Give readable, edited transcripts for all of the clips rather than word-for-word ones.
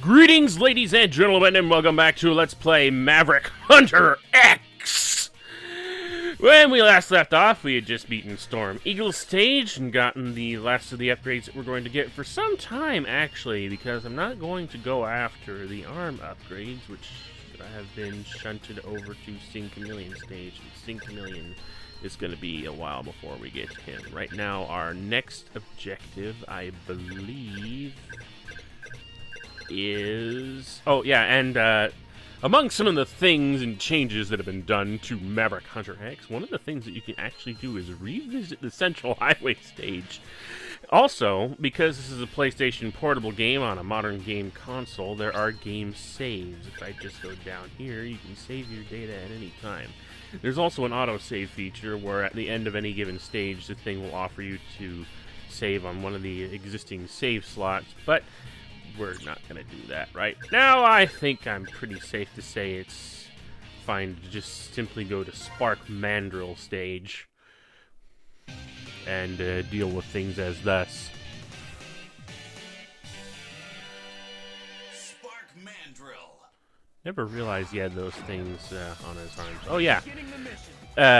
Greetings, ladies and gentlemen, and welcome back to Let's Play Maverick Hunter X! When we last left off, we had just beaten Storm Eagle's stage and gotten the last of the upgrades that we're going to get for some time, actually, because I'm not going to go after the arm upgrades, which have been shunted over to Sing Chameleon stage. Sing Chameleon is going to be a while before we get to him. Right now, our next objective, I believe, is... Oh, yeah, and among some of the things and changes that have been done to Maverick Hunter X, one of the things that you can actually do is revisit the Central Highway stage. Also, because this is a PlayStation portable game on a modern game console, there are game saves. If I just go down here, you can save your data at any time. There's also an autosave feature where at the end of any given stage, the thing will offer you to save on one of the existing save slots, but we're not going to do that right now. I think I'm pretty safe to say it's fine to just simply go to Spark Mandrill stage and deal with things as thus. Spark Mandrill. Never realized he had those things on his arms. Oh yeah,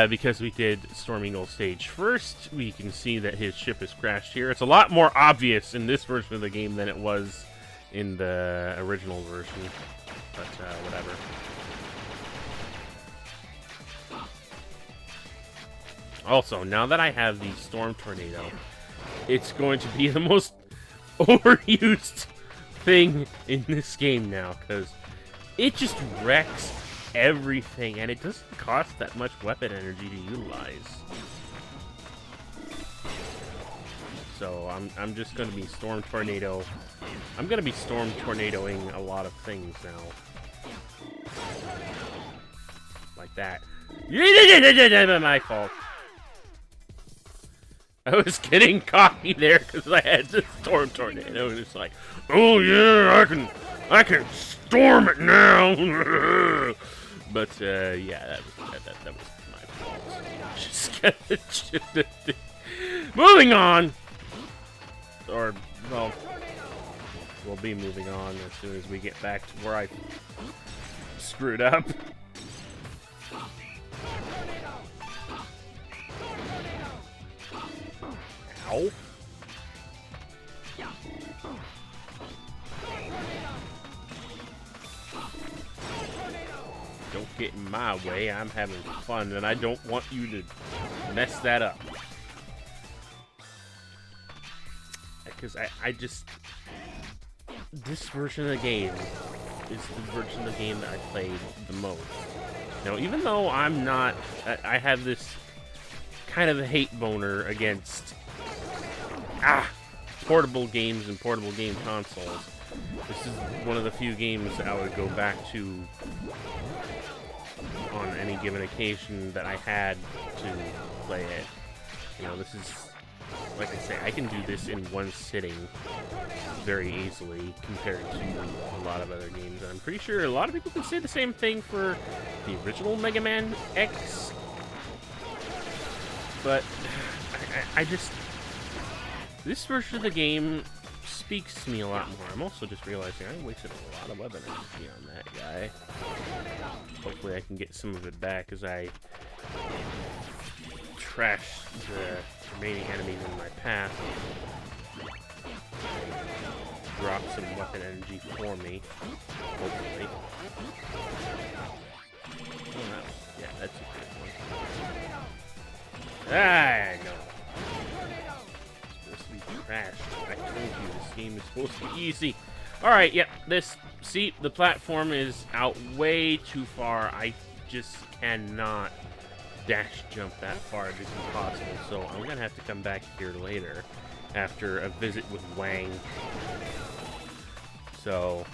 because we did Storm Eagle stage first, we can see that his ship has crashed here. It's a lot more obvious in this version of the game than it was in the original version, but whatever. Also, now that I have the Storm Tornado, it's going to be the most overused thing in this game now, because it just wrecks everything, and it doesn't cost that much weapon energy to utilize. So I'm just going to be Storm Tornado. I'm going to be Storm Tornadoing a lot of things now. Like that. My fault. I was getting cocky there because I had the Storm Tornado, and it's like, oh yeah, I can storm it now. But yeah, that was my fault. Just moving on. Or, well, we'll be moving on as soon as we get back to where I screwed up. Ow. Don't get in my way. I'm having fun, and I don't want you to mess that up. Because I just... This version of the game is the version of the game that I played the most. Now, even though I'm not... I have this kind of a hate boner against... portable games and portable game consoles. This is one of the few games I would go back to on any given occasion that I had to play it. You know, this is... Like I say, I can do this in one sitting very easily compared to a lot of other games. And I'm pretty sure a lot of people can say the same thing for the original Megaman X. But I just... This version of the game speaks to me a lot more. I'm also just realizing I wasted a lot of weapon energy on that guy. Hopefully I can get some of it back as I trash the remaining enemies in my path. Drop some weapon energy for me, hopefully. Oh, yeah, that's a good one. Ah, no. It's supposed to be trashed. I told you, this game is supposed to be easy. Alright, yep, see, the platform is out way too far. I just cannot dash jump that far. It is impossible, so I'm gonna have to come back here later after a visit with Wang. So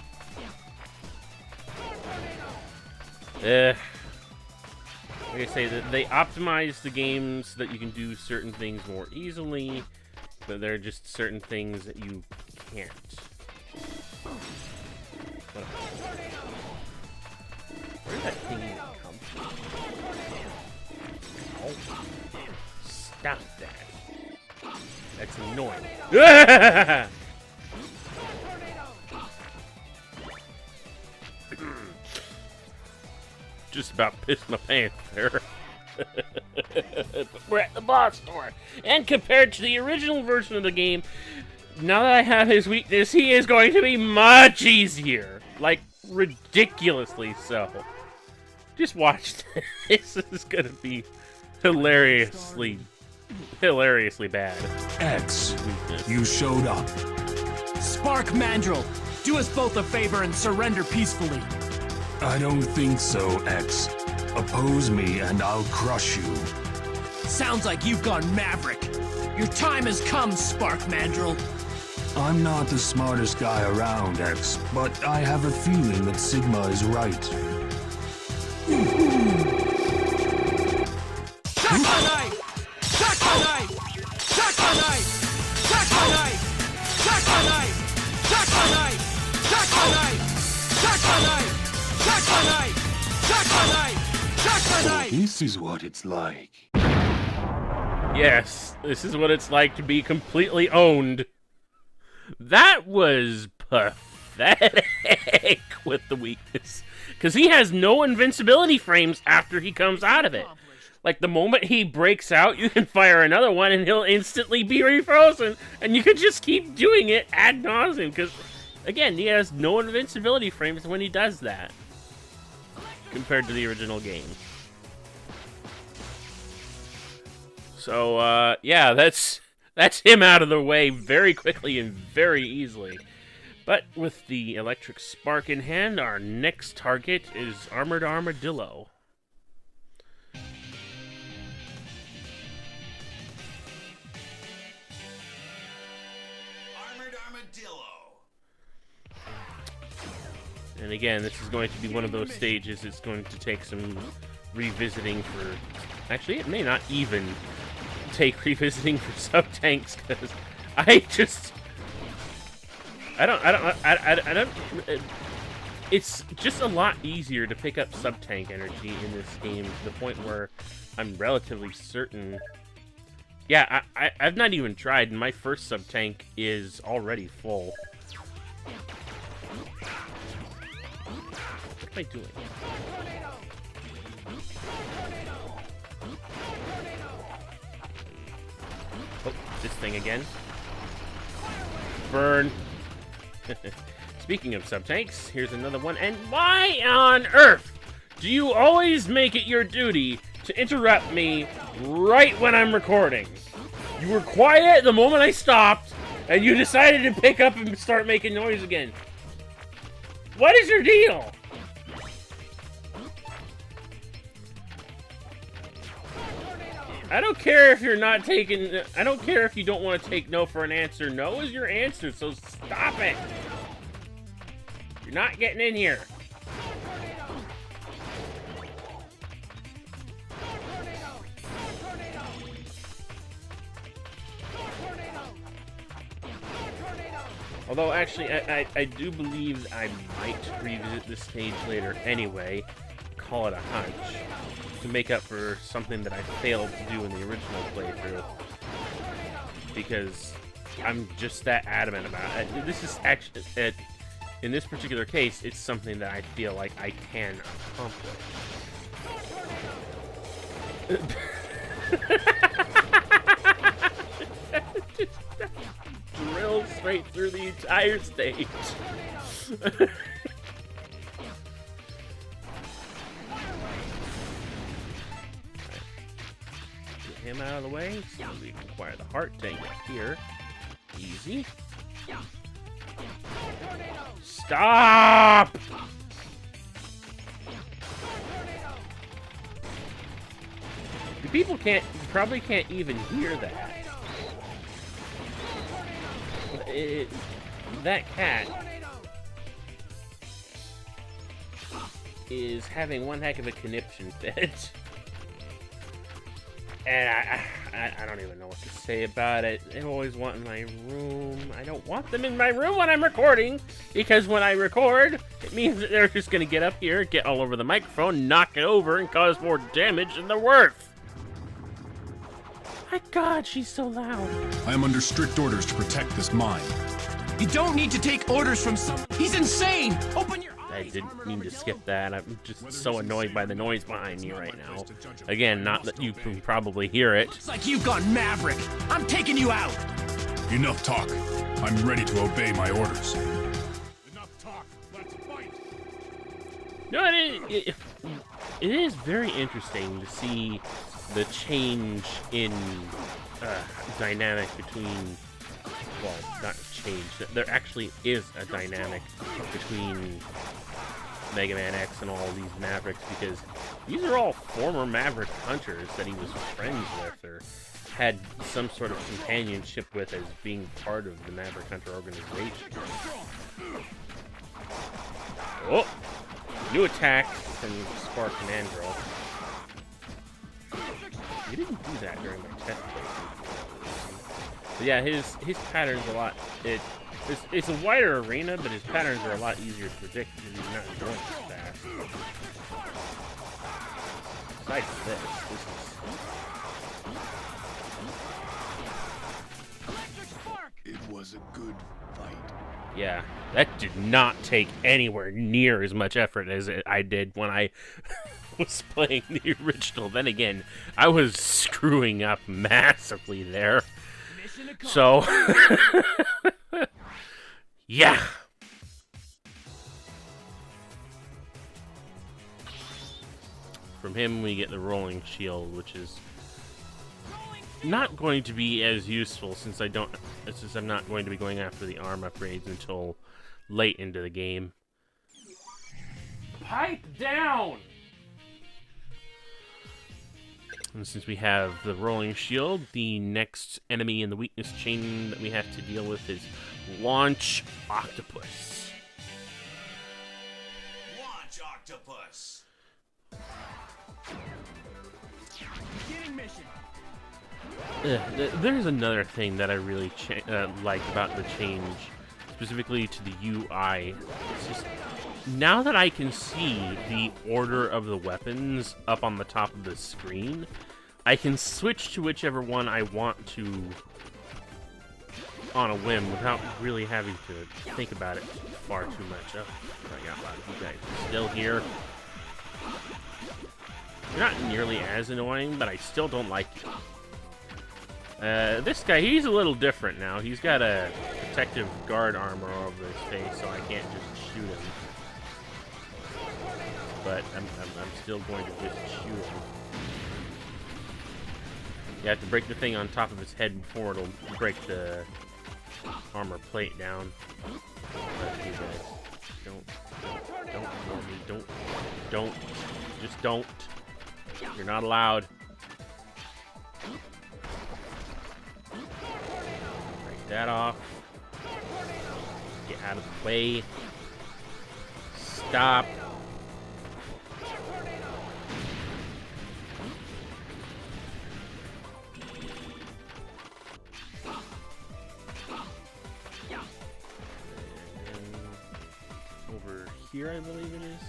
like I say, they optimize the games so that you can do certain things more easily, but there are just certain things that you can't. Where did that thing even come from? Stop that. That's annoying. just about pissed my pants there. But we're at the boss door. And compared to the original version of the game, now that I have his weakness, he is going to be much easier. Like, ridiculously so. Just watch this. This is going to be hilariously bad. X, you showed up. Spark Mandrill, do us both a favor and surrender peacefully. I don't think so, X. Oppose me and I'll crush you. Sounds like you've gone Maverick. Your time has come, Spark Mandrill. I'm not the smartest guy around, X, but I have a feeling that Sigma is right. Shotgun knife! Shotgun knife! Shotgun knife! Shotgun knife! Shotgun knife! Shotgun knife! Shotgun knife! Shotgun knife! Shotgun knife! Shotgun knife! Shotgun knife! This is what it's like. Yes, this is what it's like to be completely owned. That was pathetic with the weakness. Because he has no invincibility frames after he comes out of it. Like, the moment he breaks out, you can fire another one and he'll instantly be refrozen. And you can just keep doing it ad nauseum. Because, again, he has no invincibility frames when he does that. Compared to the original game. So, yeah, that's him out of the way very quickly and very easily. But with the electric spark in hand, our next target is Armored Armadillo. Armored Armadillo. And again, this is going to be one of those stages. It's going to take some revisiting for... Actually, it may not even take revisiting for sub-tanks, because I don't... It's just a lot easier to pick up sub-tank energy in this game to the point where I'm relatively certain... Yeah, I've not even tried, and my first sub-tank is already full. What am I doing? Oh, this thing again. Burn. Speaking of sub-tanks, here's another one. And why on earth do you always make it your duty to interrupt me right when I'm recording? You were quiet the moment I stopped, and you decided to pick up and start making noise again. What is your deal? I don't care if you're not taking... I don't care if you don't want to take no for an answer. No is your answer, so stop it. You're not getting in here. Although, actually, I do believe I might revisit this stage later anyway. Call it a hunch. To make up for something that I failed to do in the original playthrough. Because I'm just that adamant about it. This is actually... in this particular case, it's something that I feel like I can accomplish. Just drill straight through the entire stage. Get him out of the way so we can acquire the heart tank up here. Easy. Stop! The people probably can't even hear that. That cat is having one heck of a conniption fit. And I don't even know what to say about it. They always want in my room. I don't want them in my room when I'm recording, because when I record, it means that they're just going to get up here, get all over the microphone, knock it over, and cause more damage than they're worth. My God, she's so loud. I am under strict orders to protect this mine. You don't need to take orders from someone. He's insane! Open your eyes! I didn't mean to skip that. I'm just so annoyed by the noise behind me right now. Again, not that you can probably hear it. Looks like you've gone Maverick. I'm taking you out. Enough talk. I'm ready to obey my orders. Enough talk. Let's fight. No, it is very interesting to see the change in dynamic between, well, not change, there actually is a dynamic between Mega Man X and all these Mavericks, because these are all former Maverick Hunters that he was friends with or had some sort of companionship with as being part of the Maverick Hunter organization. Oh! New attack from Spark and Andro. You didn't do that during my test playthrough. But yeah, his pattern's a lot. It's a wider arena, but his patterns are a lot easier to predict because he's not going as fast. Besides this is... It was a good fight. Yeah, that did not take anywhere near as much effort as I did when I was playing the original. Then again, I was screwing up massively there. So, yeah. From him, we get the rolling shield, which is not going to be as useful since I'm not going to be going after the arm upgrades until late into the game. Pipe down! And since we have the rolling shield, the next enemy in the weakness chain that we have to deal with is Launch Octopus. Launch Octopus. Beginning mission. There's another thing that I really like about the change, specifically to the UI. It's just, now that I can see the order of the weapons up on the top of the screen, I can switch to whichever one I want to on a whim without really having to think about it far too much. Oh, I got a lot of you guys still here. You're not nearly as annoying, but I still don't like you. This guy, he's a little different now. He's got a protective guard armor over his face, so I can't just shoot him. But I'm still going to just shoot him. You have to break the thing on top of his head before it'll break the armor plate down. You guys, don't ignore me. Don't. Just don't. You're not allowed. Break that off. Get out of the way. Stop. Over here, I believe it is.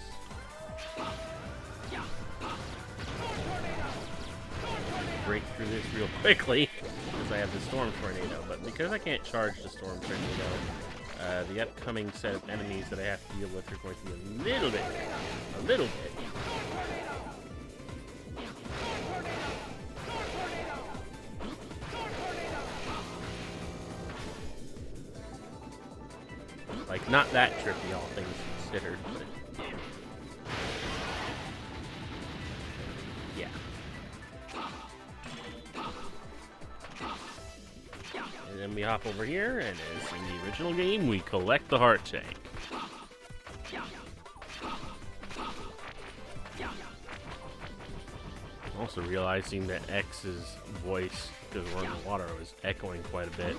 Break through this real quickly because I have the Storm Tornado, but because I can't charge the Storm Tornado, the upcoming set of enemies that I have to deal with are going to be a little bit. Like, not that trippy, all things considered, but yeah. And then we hop over here, and as in the original game, we collect the heart tank. Also realizing that X's voice, because we're in the water, was echoing quite a bit.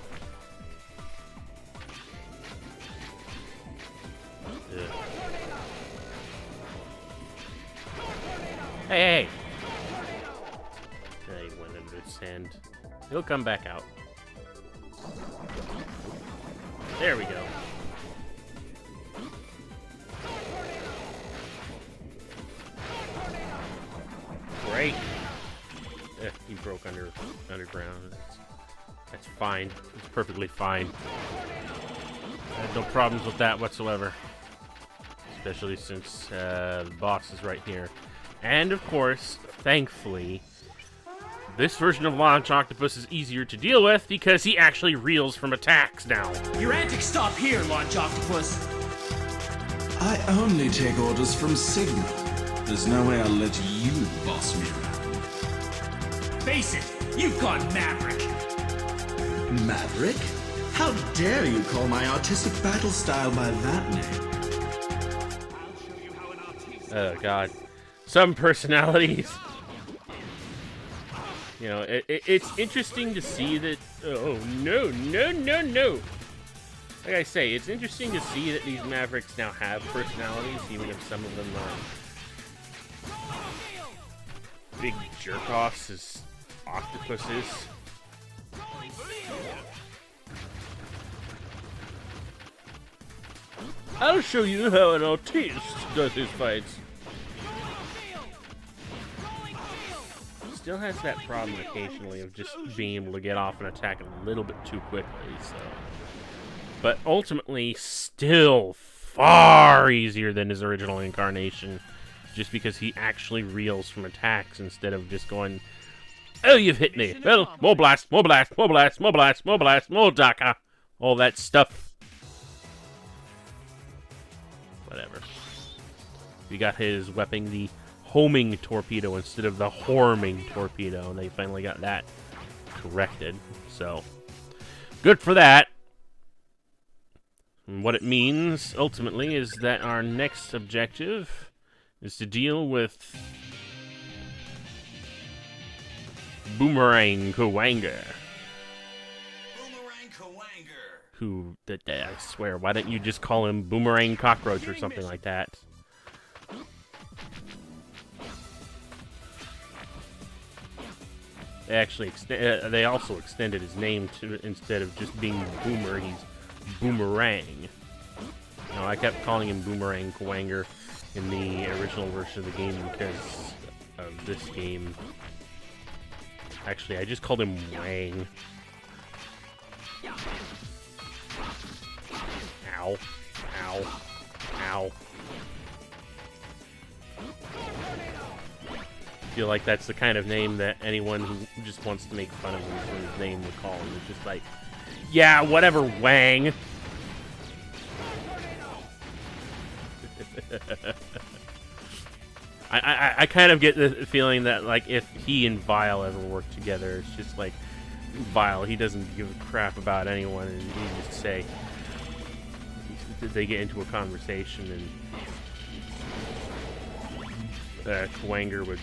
Ugh. Hey! He went into the sand. He'll come back out. There we go. Great. He broke underground. That's fine. It's perfectly fine. I had no problems with that whatsoever. especially since the boss is right here. And of course, thankfully, this version of Launch Octopus is easier to deal with because he actually reels from attacks now. Your antics stop here, Launch Octopus. I only take orders from Sigma. There's no way I'll let you boss me around. Face it, you've gone Maverick. Maverick? How dare you call my artistic battle style by that name? Oh god. Some personalities. You know, it's interesting to see that... Oh, no. Like I say, it's interesting to see that these Mavericks now have personalities, even if some of them are big jerk-offs as octopuses. I'll show you how an autist does his fights. Still has that problem occasionally of just being able to get off an attack a little bit too quickly, so... But ultimately, still far easier than his original incarnation, just because he actually reels from attacks instead of just going, oh, you've hit me. Well, more blast, more blast, more blast, more blast, more blast, more Daka. All that stuff. Whatever. We got his weapon, the homing torpedo instead of the horming torpedo. They finally got that corrected. So, good for that. And what it means, ultimately, is that our next objective is to deal with Boomerang Kawanger. Boomerang Kawanger. Who, I swear, why don't you just call him Boomerang Cockroach or something like that? They actually they also extended his name to, instead of just being Boomer, he's Boomerang. You know, I kept calling him Boomerang Kawanger in the original version of the game because of this game. Actually, I just called him Wang. Ow. Ow. Ow. I feel like that's the kind of name that anyone who just wants to make fun of him for his name would call him. It's just like, yeah, whatever, Wang. I kind of get the feeling that, like, if he and Vile ever work together, it's just like, Vile, he doesn't give a crap about anyone, and he just say, they get into a conversation, and Kawanger would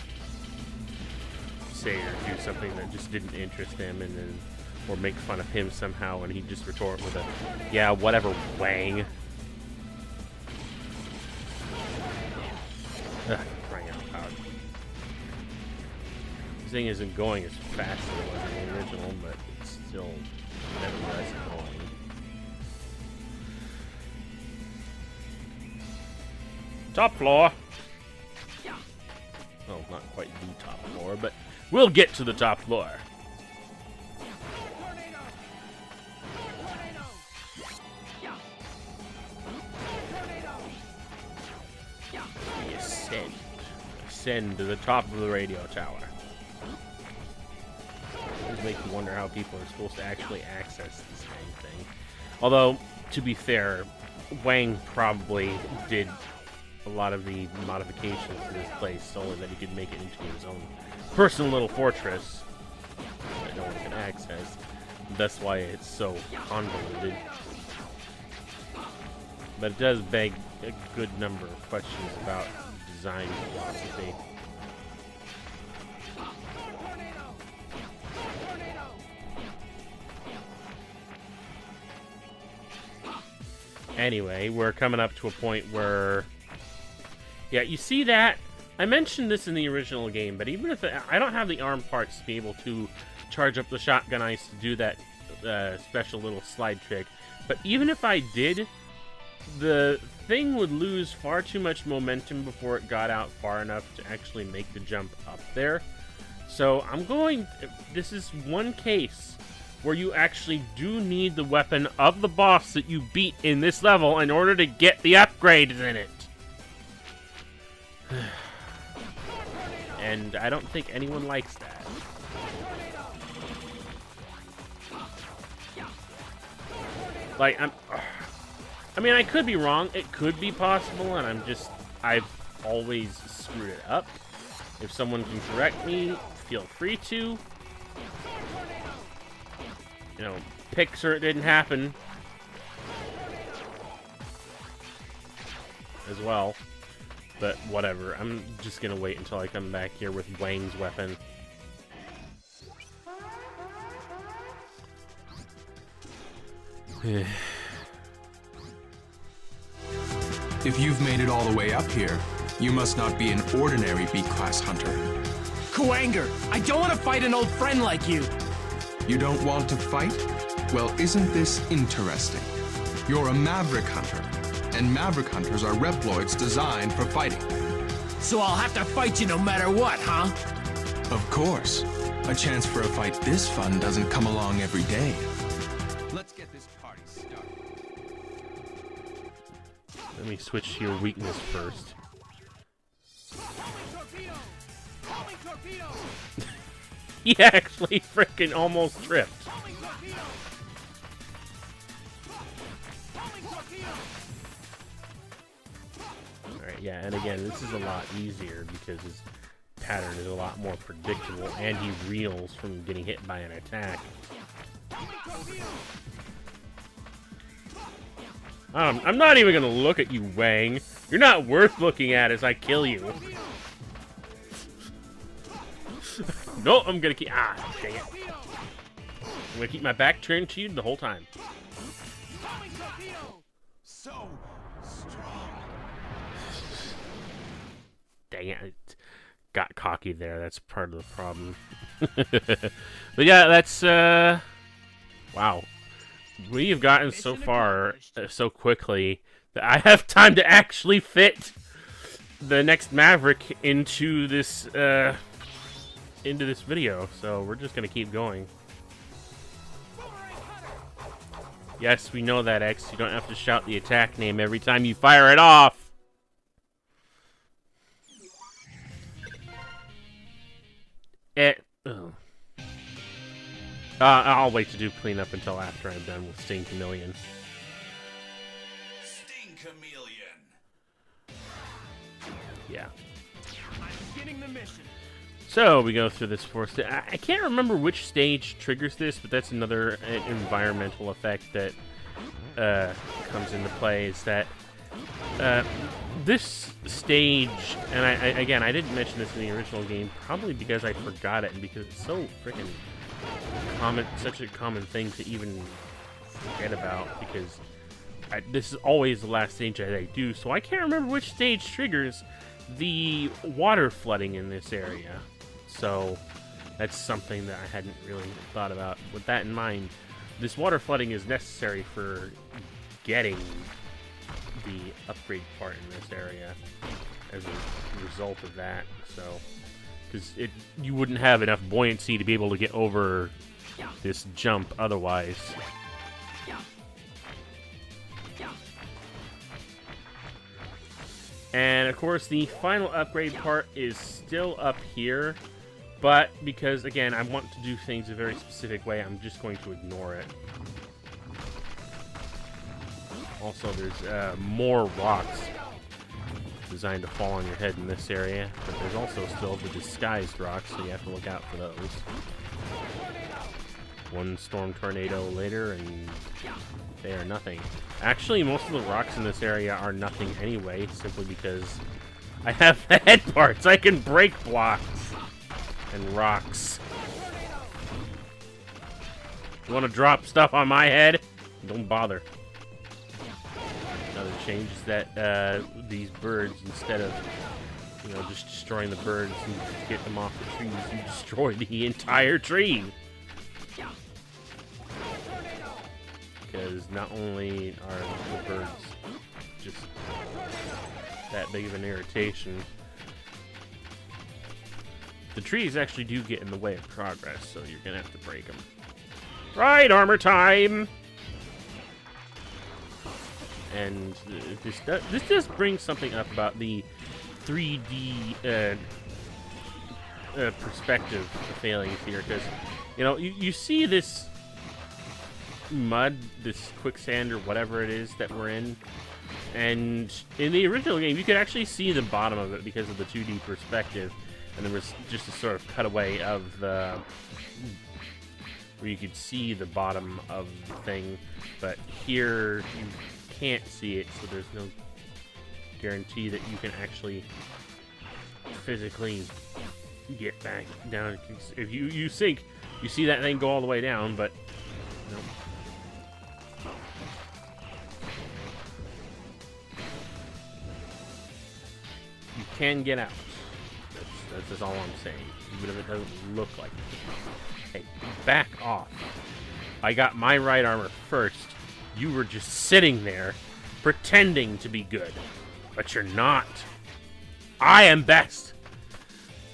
say or do something that just didn't interest him, and then, or make fun of him somehow, and he'd just retort with a, yeah, whatever, Wang. Ugh, crying out loud. This thing isn't going as fast as it was in the original, but it's still nevertheless going. Top floor. Well, not quite the top floor, but we'll get to the top floor. We ascend to the top of the radio tower. It does make you wonder how people are supposed to actually access this dang thing. Although, to be fair, Wang probably did a lot of the modifications to this place solely that he could make it into his own personal little fortress that no one can access. That's why it's so convoluted. But it does beg a good number of questions about design philosophy. Anyway, we're coming up to a point where... Yeah, you see that? I mentioned this in the original game, but even if I don't have the arm parts to be able to charge up the shotgun ice to do that special little slide trick, but even if I did, the thing would lose far too much momentum before it got out far enough to actually make the jump up there. So I'm going... This is one case where you actually do need the weapon of the boss that you beat in this level in order to get the upgrades in it. And I don't think anyone likes that. Like, I mean, I could be wrong. It could be possible, and I've always screwed it up. If someone can correct me, feel free to. You know, pick so it didn't happen. As well. But whatever. I'm just gonna wait until I come back here with Wang's weapon. If you've made it all the way up here, you must not be an ordinary B-class hunter. Kuanger, I don't want to fight an old friend like you. You don't want to fight? Well, isn't this interesting? You're a Maverick Hunter, and Maverick Hunters are Reploids designed for fighting. So I'll have to fight you no matter what, huh? Of course. A chance for a fight this fun doesn't come along every day. Let's get this party started. Let me switch to your weakness first. He actually freaking almost tripped. Alright, yeah, and again, this is a lot easier because his pattern is a lot more predictable, and he reels from getting hit by an attack. I'm not even gonna look at you, Wang. You're not worth looking at as I kill you. No, I'm gonna keep. Ah, dang it. I'm gonna keep my back turned to you the whole time. So strong. Dang it. I got cocky there. That's part of the problem. But yeah, that's, wow. We have gotten so far so quickly that I have time to actually fit the next Maverick into this video. So we're just gonna keep going. Yes, we know that, X. You don't have to shout the attack name every time you fire it off. I'll wait to do cleanup until after I'm done with Sting Chameleon. Sting Chameleon. Yeah. I'm beginning the mission. So we go through this forest. I can't remember which stage triggers this, but that's another environmental effect that comes into play. Is that this stage, and again, I didn't mention this in the original game, probably because I forgot it and because it's so freaking common, such a common thing to even forget about, because this is always the last stage that I do, so I can't remember which stage triggers the water flooding in this area. So that's something that I hadn't really thought about. With that in mind, this water flooding is necessary for getting the upgrade part in this area as a result of that. So, because you wouldn't have enough buoyancy to be able to get over this jump otherwise. And of course, the final upgrade part is still up here, but because again, I want to do things a very specific way, I'm just going to ignore it. Also, there's more rocks designed to fall on your head in this area, but there's also still the disguised rocks, so you have to look out for those. One storm tornado later, and they are nothing. Actually, most of the rocks in this area are nothing anyway, simply because I have the head parts. I can break blocks and rocks. You want to drop stuff on my head? Don't bother. Another change is that these birds, instead of just destroying the birds and get them off the trees, you destroy the entire tree. Because not only are the birds just that big of an irritation, the trees actually do get in the way of progress, so you're gonna have to break them. Right, armor time! And this does bring something up about the 3D perspective failings here, because you know you see this mud, this quicksand or whatever it is that we're in, and in the original game you could actually see the bottom of it because of the 2D perspective, and there was just a sort of cutaway of the where you could see the bottom of the thing, but here you can't see it, so there's no guarantee that you can actually physically get back down. If you sink, you see that thing go all the way down, but no. You can get out. That's just all I'm saying, even if it doesn't look like it. Hey, back off. I got my right armor first. You were just sitting there pretending to be good, but you're not. I am best.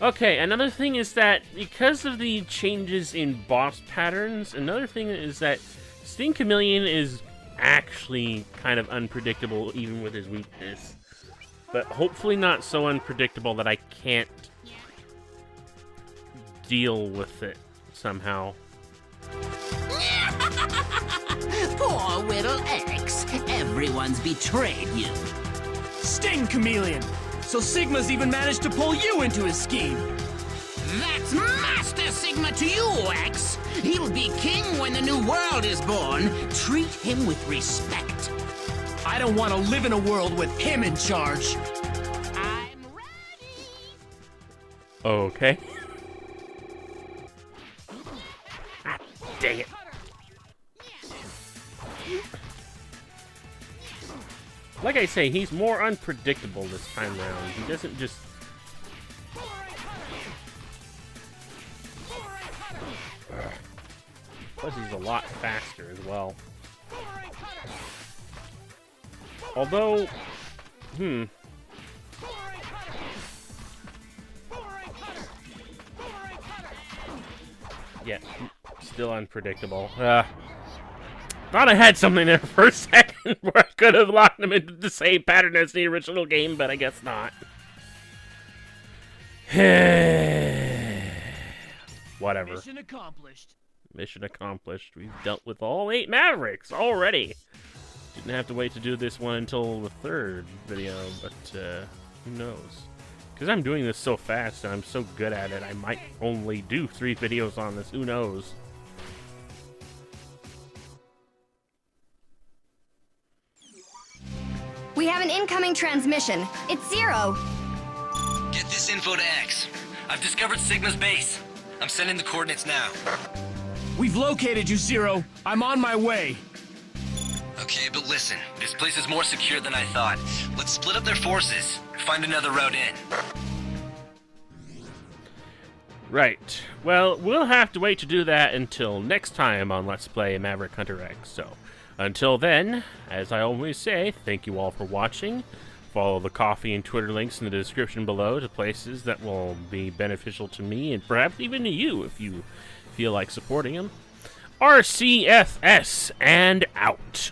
Okay, another thing is that because of the changes in boss patterns, another thing is that Sting Chameleon is actually kind of unpredictable even with his weakness, but hopefully not so unpredictable that I can't deal with it somehow. Poor little X. Everyone's betrayed you. Sting Chameleon! So Sigma's even managed to pull you into his scheme! That's Master Sigma to you, X. He'll be king when the new world is born. Treat him with respect. I don't want to live in a world with him in charge! I'm ready. Okay. Ah, dang it. Like I say, he's more unpredictable this time around. He doesn't just... Plus he's a lot faster as well. Although... Yeah, still unpredictable. Thought I had something there for a second where I could have locked them into the same pattern as the original game, but I guess not. Whatever. Mission accomplished. Mission accomplished. We've dealt with all 8 Mavericks already. Didn't have to wait to do this one until the 3rd video, but who knows? Because I'm doing this so fast and I'm so good at it, I might only do 3 videos on this. Who knows? We have an incoming transmission. It's Zero. Get this info to X. I've discovered Sigma's base. I'm sending the coordinates now. We've located you, Zero. I'm on my way. Okay, but listen. This place is more secure than I thought. Let's split up their forces. Find another route in. Right. Well, we'll have to wait to do that until next time on Let's Play Maverick Hunter X. So, until then, as I always say, thank you all for watching. Follow the coffee and Twitter links in the description below to places that will be beneficial to me and perhaps even to you if you feel like supporting them. RCFS and out.